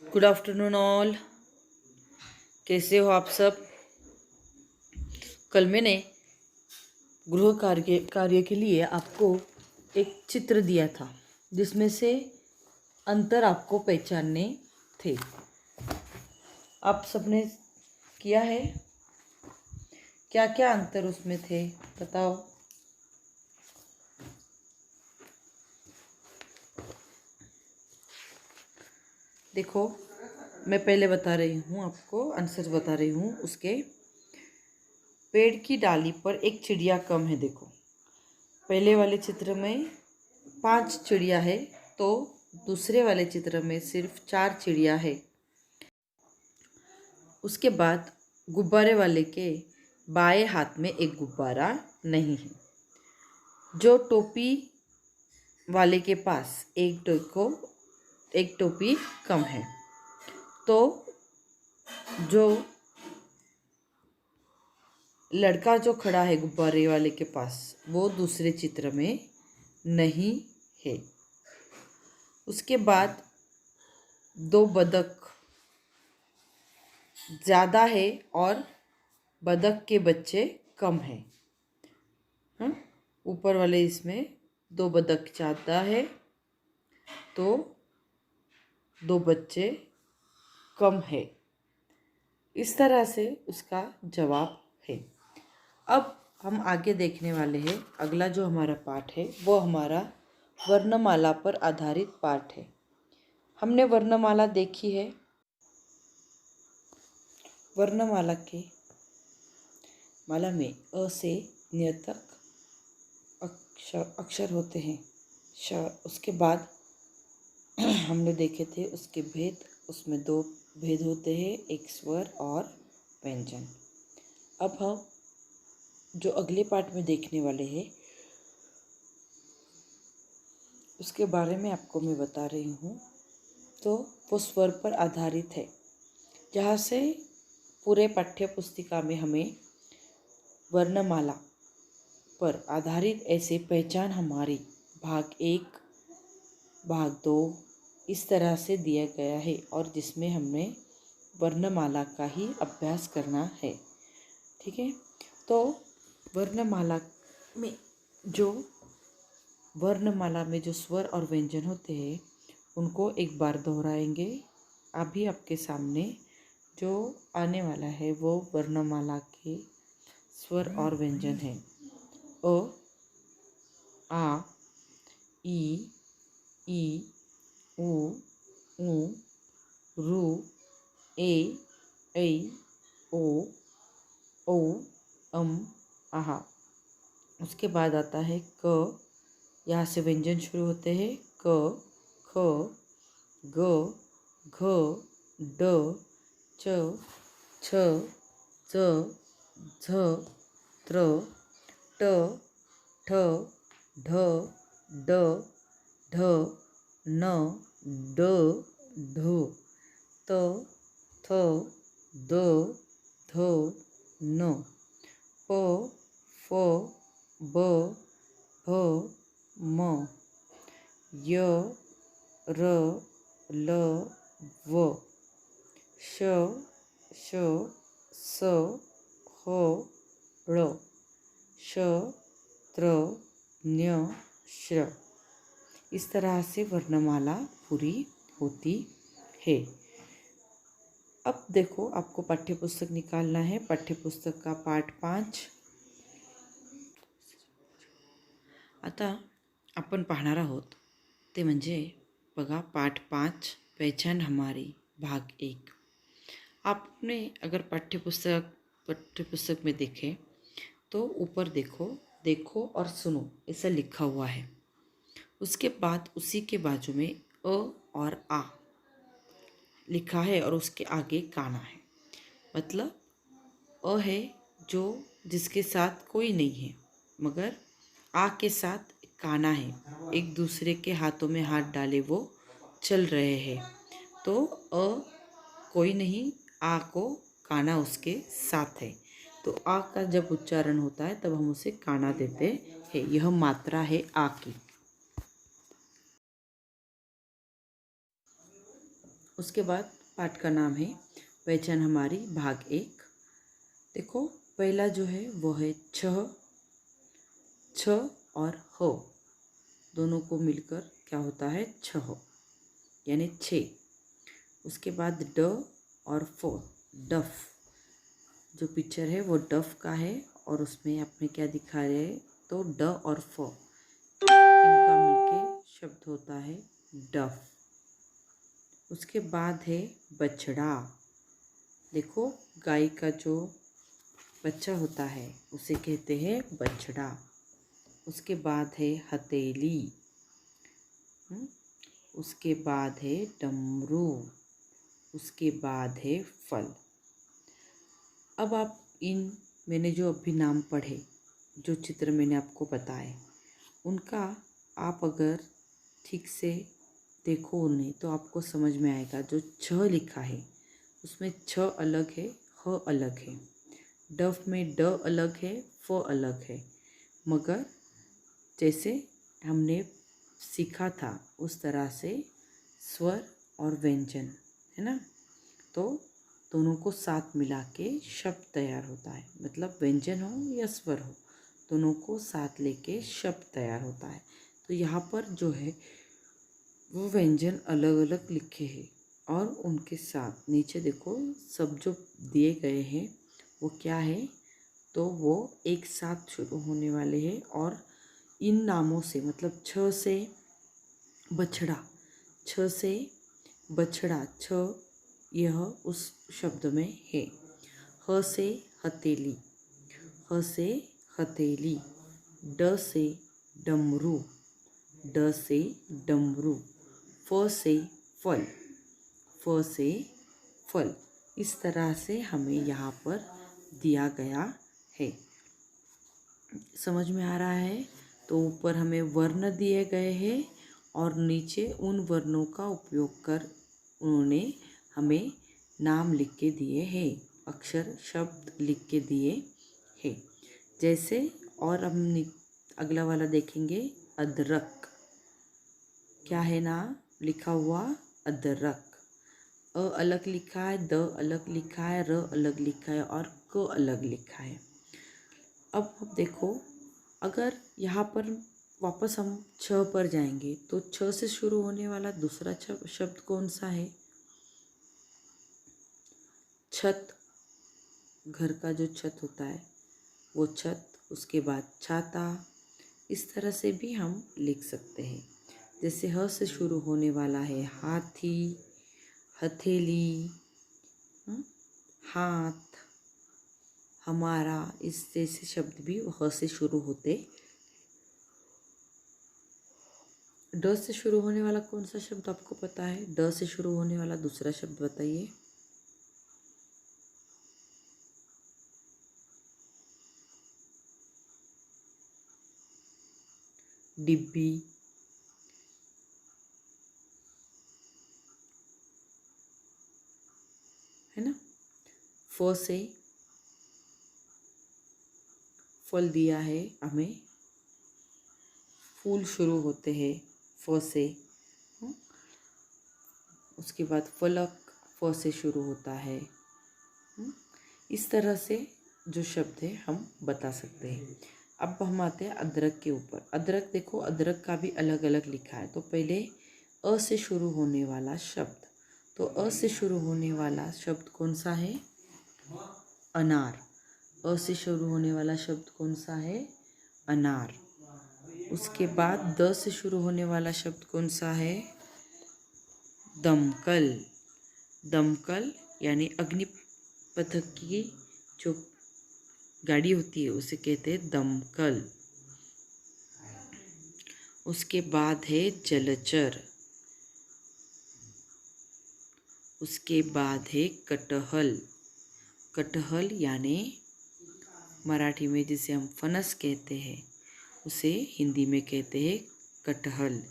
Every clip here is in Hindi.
Good afternoon all. कैसे हो आप सब। कल मैंने गृह कार्य के लिए आपको एक चित्र दिया था जिसमें से अंतर आपको पहचानने थे। आप सबने किया है? क्या क्या अंतर उसमें थे बताओ। देखो, मैं पहले बता रही हूँ आपको, आंसर बता रही हूँ उसके। पेड़ की डाली पर एक चिड़िया कम है। देखो, पहले वाले चित्र में 5 चिड़िया है, तो दूसरे वाले चित्र में सिर्फ 4 चिड़िया है। उसके बाद गुब्बारे वाले के बाएं हाथ में एक गुब्बारा नहीं है। जो टोपी वाले के पास एक टोपी कम है। तो जो लड़का जो खड़ा है गुब्बारे वाले के पास, वो दूसरे चित्र में नहीं है। उसके बाद 2 बतख ज़्यादा है और बतख के बच्चे कम हैं। हाँ, ऊपर वाले इसमें 2 बतख ज़्यादा है तो 2 बच्चे कम है। इस तरह से उसका जवाब है। अब हम आगे देखने वाले हैं। अगला जो हमारा पाठ है वो हमारा वर्णमाला पर आधारित पाठ है। हमने वर्णमाला देखी है। वर्णमाला के माला में अ से न्य तक अक्षर होते हैं। उसके बाद हमने देखे थे उसके भेद। उसमें 2 भेद होते हैं, एक स्वर और व्यंजन। अब हम जो अगले पाठ में देखने वाले हैं उसके बारे में आपको मैं बता रही हूँ। तो वो स्वर पर आधारित है, जहाँ से पूरे पाठ्य पुस्तिका में हमें वर्णमाला पर आधारित ऐसे पहचान हमारी भाग 1, भाग 2 इस तरह से दिया गया है, और जिसमें हमने वर्णमाला का ही अभ्यास करना है। ठीक है, तो वर्णमाला में जो स्वर और व्यंजन होते हैं उनको एक बार दोहराएंगे। अभी आपके सामने जो आने वाला है वो वर्णमाला के स्वर और व्यंजन है। अ, आ, ई, उ, ऊ, रू, ए, ऐ, ओ, औ, आहा। उसके बाद आता है क। यहाँ से व्यंजन शुरू होते हैं। क, ख, ग, घ, ड, च, छ, च, झ, त्र, ट, ठ, ढ, ड, ढ, न, ड, ढ, त, थ, द, ध, न, प, फ, ब, भ, म, य, र, ल, व, श, श, स, ह, ळ, श, त्र, न्य, श्र। इस तरह से वर्णमाला पूरी होती है। अब देखो, आपको पाठ्यपुस्तक निकालना है। पाठ्यपुस्तक का पाठ 5। आता आपण पाहणार आहोत ते म्हणजे बघा, पाठ 5 पहचान हमारी भाग 1। आपने अगर पाठ्यपुस्तक में देखें तो ऊपर देखो और सुनो ऐसा लिखा हुआ है। उसके बाद उसी के बाजू में अ और आ लिखा है और उसके आगे काना है। मतलब अ है जो जिसके साथ कोई नहीं है, मगर आ के साथ काना है। एक दूसरे के हाथों में हाथ डाले वो चल रहे हैं। तो अ कोई नहीं, आ को काना उसके साथ है। तो आ का जब उच्चारण होता है तब हम उसे काना देते हैं। यह मात्रा है आ की। उसके बाद पाठ का नाम है पहचान हमारी भाग 1। देखो पहला जो है वो है छ। छ और ह दोनों को मिलकर क्या होता है, छह, यानी 6। उसके बाद ड और फ, डफ। जो पिक्चर है वो डफ का है और उसमें आपने क्या दिखा रहे हैं, तो ड और फ इनका मिलके शब्द होता है डफ। उसके बाद है बछड़ा। देखो गाय का जो बच्चा होता है उसे कहते हैं बछड़ा। उसके बाद है हथेली। उसके बाद है डमरू। उसके बाद है फल। अब आप मैंने जो अभी नाम पढ़े, जो चित्र मैंने आपको बताए, उनका आप अगर ठीक से देखो उन्हें तो आपको समझ में आएगा। जो छ लिखा है उसमें छ अलग है, ह अलग है। डफ में ड अलग है, फ अलग है। मगर जैसे हमने सीखा था उस तरह से स्वर और व्यंजन है ना, तो दोनों को साथ मिला के शब्द तैयार होता है। मतलब व्यंजन हो या स्वर हो, दोनों को साथ लेके शब्द तैयार होता है। तो यहाँ पर जो है वो व्यंजन अलग अलग लिखे हैं और उनके साथ नीचे देखो सब जो दिए गए हैं वो क्या है, तो वो एक साथ शुरू होने वाले हैं। और इन नामों से, मतलब छ से बछड़ा, छ से बछड़ा, छ यह उस शब्द में है। ह से हथेली, ह से हथेली। ड से डमरू, ड से डमरू। फ से फल, फ से फल। इस तरह से हमें यहाँ पर दिया गया है। समझ में आ रहा है? तो ऊपर हमें वर्ण दिए गए हैं और नीचे उन वर्णों का उपयोग कर उन्होंने हमें नाम लिख के दिए हैं, अक्षर शब्द लिख के दिए हैं। जैसे और हम अगला वाला देखेंगे, अदरक। क्या है ना लिखा हुआ, अदरक। अ अलग लिखा है, द अलग लिखा है, र अलग लिखा है और क अलग लिखा है। अब देखो, अगर यहाँ पर वापस हम छ पर जाएंगे तो छ से शुरू होने वाला दूसरा शब्द कौन सा है? छत। घर का जो छत होता है वो छत। उसके बाद छाता। इस तरह से भी हम लिख सकते हैं। जैसे ह से शुरू होने वाला है हाथी, हथेली, हाथ, हमारा। इस जैसे शब्द भी ह से शुरू होते। ड से शुरू होने वाला कौन सा शब्द आपको पता है? ड से शुरू होने वाला दूसरा शब्द बताइए। डिब्बी, है ना। फ से फल दिया है हमें, फूल शुरू होते हैं फ से। उसके बाद फलक फ से शुरू होता है। इस तरह से जो शब्द है हम बता सकते हैं। अब हम आते हैं अदरक के ऊपर। अदरक देखो, अदरक का भी अलग अलग लिखा है। तो पहले अ से शुरू होने वाला शब्द, तो अ से शुरू होने वाला शब्द कौन सा है? अनार। अ से शुरू होने वाला शब्द कौन सा है? अनार। उसके बाद द से शुरू होने वाला शब्द कौन सा है? दमकल। दमकल यानी अग्निपथ की जो गाड़ी होती है उसे कहते हैं दमकल। उसके बाद है जलचर। उसके बाद है कटहल। कटहल यानी मराठी में जिसे हम फनस कहते हैं उसे हिंदी में कहते हैं कटहल।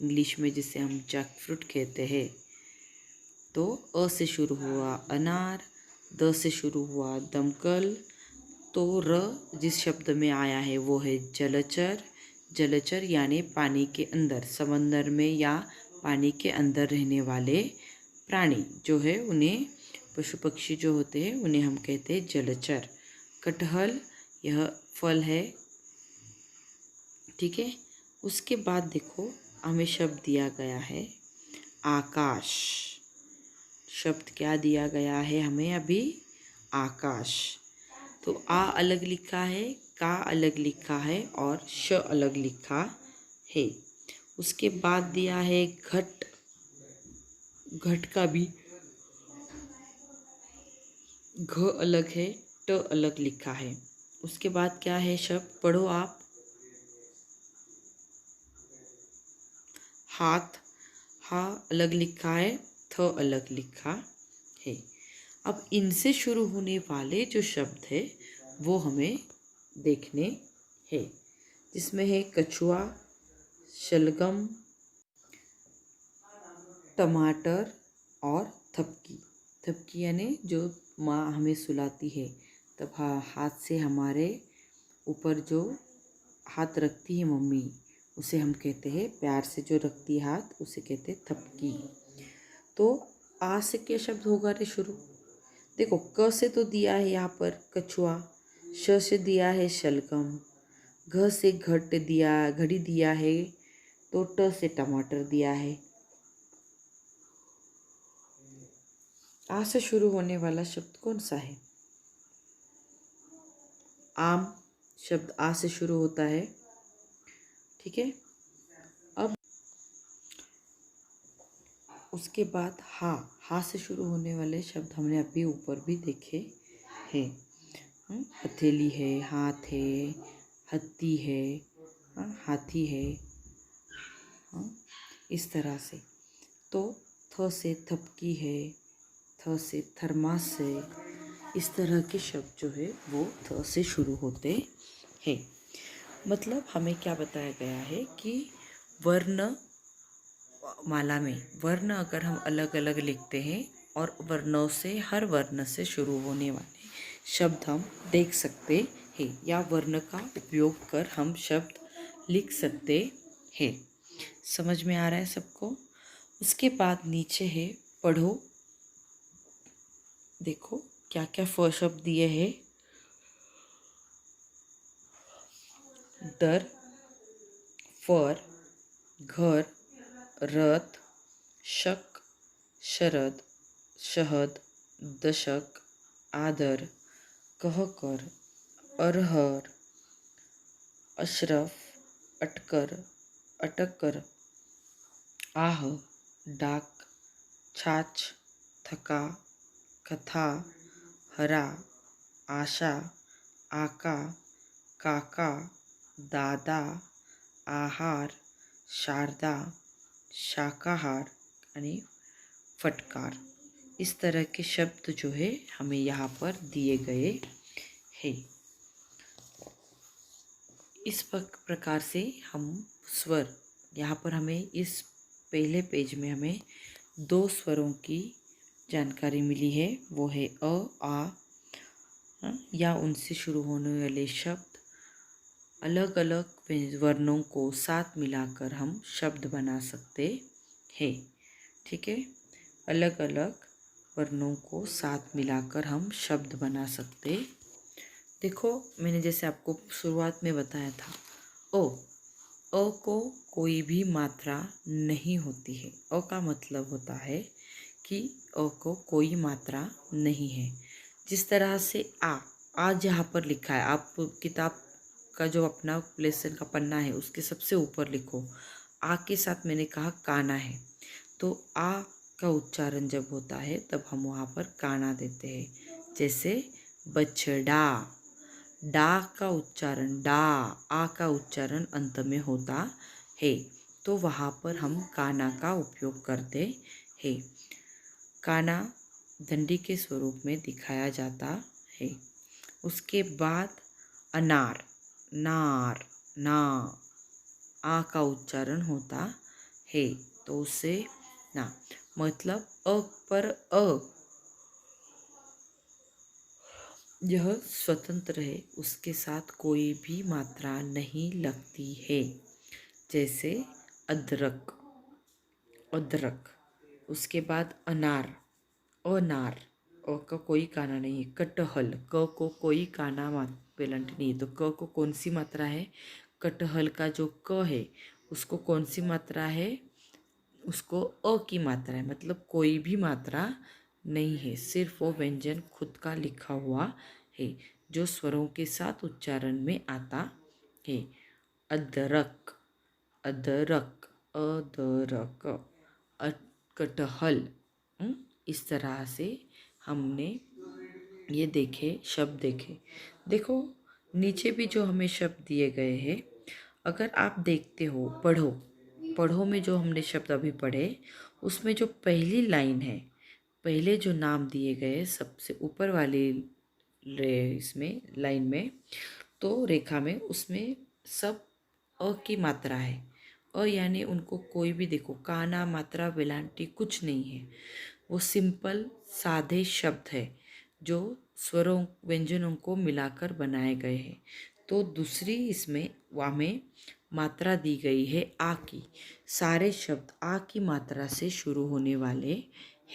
इंग्लिश में जिसे हम जैकफ्रूट कहते हैं। तो अ से शुरू हुआ अनार, द से शुरू हुआ दमकल, तो र जिस शब्द में आया है वो है जलचर। जलचर यानी पानी के अंदर, समंदर में या पानी के अंदर रहने वाले प्राणी जो है उन्हें, पशु पक्षी जो होते हैं उन्हें हम कहते हैं जलचर। कटहल यह फल है, ठीक है। उसके बाद देखो हमें शब्द दिया गया है आकाश। शब्द क्या दिया गया है हमें अभी? आकाश। तो आ अलग लिखा है, का अलग लिखा है और श अलग लिखा है। उसके बाद दिया है घट। घट का भी घ अलग है, ट अलग लिखा है। उसके बाद क्या है शब्द, पढ़ो आप। हाथ, हा अलग लिखा है, थ अलग लिखा है। अब इनसे शुरू होने वाले जो शब्द है वो हमें देखने हैं, जिसमें है कछुआ, शलगम, टमाटर और थपकी। थपकी यानी जो माँ हमें सुलाती है तब हाथ से हमारे ऊपर जो हाथ रखती है मम्मी, उसे हम कहते हैं, प्यार से जो रखती है हाथ उसे कहते हैं थपकी। तो आ से क्या शब्द होगा रे शुरू? देखो क से तो दिया है यहाँ पर कछुआ, श से दिया है शलगम, घ से घट दिया, घड़ी दिया है, तो ट से टमाटर दिया है। आ से शुरू होने वाला शब्द कौन सा है? आम शब्द आ से शुरू होता है, ठीक है। अब उसके बाद हा से शुरू होने वाले शब्द हमने अभी ऊपर भी देखे हैं। हथेली है, हाथ है, हत्ती है, हाथी है, इस तरह से। तो थ से थपकी है, थ से थर्मास है, इस तरह के शब्द जो है वो थ से शुरू होते हैं। मतलब हमें क्या बताया गया है कि वर्ण माला में वर्ण अगर हम अलग अलग लिखते हैं और वर्णों से, हर वर्ण से शुरू होने वाले शब्द हम देख सकते हैं, या वर्ण का उपयोग कर हम शब्द लिख सकते हैं। समझ में आ रहा है सबको? उसके बाद नीचे है पढ़ो। देखो क्या क्या शब्द दिए हैं। दर, फर, घर, रथ, शक, शरद, शहद, दशक, आदर, कहकर, अरहर, अशरफ, अटकर, अटकर, आह, डाक, छाछ, थका, कथा, हरा, आशा, आका, काका, दादा, आहार, शारदा, शाकाहार आणि फटकार। इस तरह के शब्द जो है हमें यहाँ पर दिए गए हैं। इस प्रकार से हम स्वर, यहाँ पर हमें इस पहले पेज में हमें 2 स्वरों की जानकारी मिली है। वो है अ, आ, या उनसे शुरू होने वाले शब्द। अलग अलग वर्णों को साथ मिलाकर हम शब्द बना सकते हैं, ठीक है। अलग अलग वर्णों को साथ मिलाकर हम शब्द बना सकते। देखो मैंने जैसे आपको शुरुआत में बताया था, अ को कोई भी मात्रा नहीं होती है। अ का मतलब होता है कि अ को कोई मात्रा नहीं है। जिस तरह से आ जहाँ पर लिखा है, आप किताब का जो अपना लेसन का पन्ना है उसके सबसे ऊपर लिखो, आ के साथ मैंने कहा काना है, तो आ का उच्चारण जब होता है तब हम वहाँ पर काना देते हैं। जैसे बछड़ा, डा का उच्चारण डा, आ का उच्चारण अंत में होता है, तो वहाँ पर हम काना का उपयोग करते हैं। काना दंडी के स्वरूप में दिखाया जाता है। उसके बाद अनार, नार, ना, आ का उच्चारण होता है, तो उसे ना, मतलब अ पर अ यह स्वतंत्र है, उसके साथ कोई भी मात्रा नहीं लगती है। जैसे अदरक, अदरक, उसके बाद अनार, अनार, अ का कोई काना नहीं है। कटहल, क को कोई काना पेलंट नहीं है, तो क को कौन सी मात्रा है? कटहल का जो क है उसको कौन सी मात्रा है? उसको अ की मात्रा है, मतलब कोई भी मात्रा नहीं है, सिर्फ वो व्यंजन खुद का लिखा हुआ है जो स्वरों के साथ उच्चारण में आता है। अदरक, अदरक, अदरक, कटहल। इस तरह से हमने ये देखे, शब्द देखे। देखो नीचे भी जो हमें शब्द दिए गए हैं, अगर आप देखते हो, पढ़ो, पढ़ो में जो हमने शब्द अभी पढ़े उसमें जो पहली लाइन है, पहले जो नाम दिए गए सबसे ऊपर वाली इसमें लाइन में, तो रेखा में, उसमें सब अ की मात्रा है। अ यानी उनको कोई भी देखो काना मात्रा वेलांटी कुछ नहीं है, वो सिंपल सादे शब्द है जो स्वरों व्यंजनों को मिलाकर बनाए गए हैं। तो दूसरी इसमें हमें मात्रा दी गई है आ की। सारे शब्द आ की मात्रा से शुरू होने वाले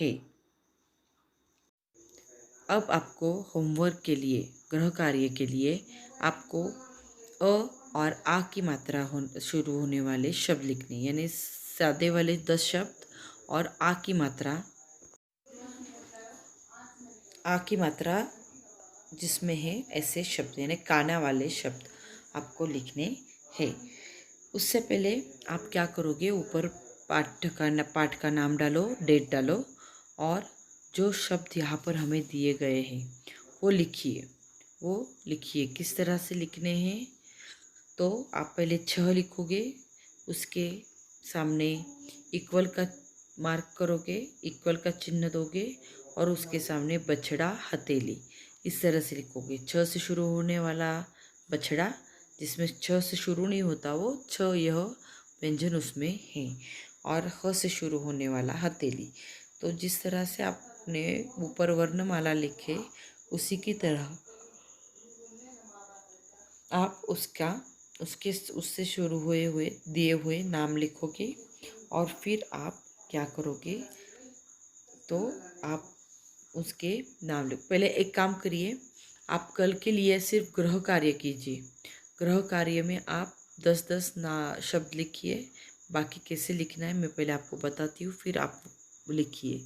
हैं। अब आपको होमवर्क के लिए, गृह कार्य के लिए आपको अ और आ की मात्रा शुरू होने वाले शब्द लिखने, यानी सादे वाले 10 शब्द और आ की मात्रा जिसमें है ऐसे शब्द, यानी काना वाले शब्द आपको लिखने हैं। उससे पहले आप क्या करोगे, ऊपर पाठ का नाम डालो, डेट डालो, और जो शब्द यहाँ पर हमें दिए गए हैं वो लिखिए। वो लिखिए, किस तरह से लिखने हैं? तो आप पहले 6 लिखोगे, उसके सामने इक्वल का मार्क करोगे, इक्वल का चिन्ह दोगे, और उसके सामने बछड़ा हथेली, इस तरह से लिखोगे। 6 से शुरू होने वाला बछड़ा, जिसमें 6 से शुरू नहीं होता, वो 6 यह व्यंजन उसमें है, और ह से शुरू होने वाला हथेली। तो जिस तरह से आपने ऊपर वर्णमाला लिखे उसी की तरह आप उससे शुरू हुए दिए हुए नाम लिखोगे, और फिर आप क्या करोगे, तो आप उसके नाम लिख। पहले एक काम करिए, आप कल के लिए सिर्फ गृह कार्य कीजिए। गृह कार्य में आप 10-10 ना शब्द लिखिए। बाकी कैसे लिखना है मैं पहले आपको बताती हूँ, फिर आप लिखिए।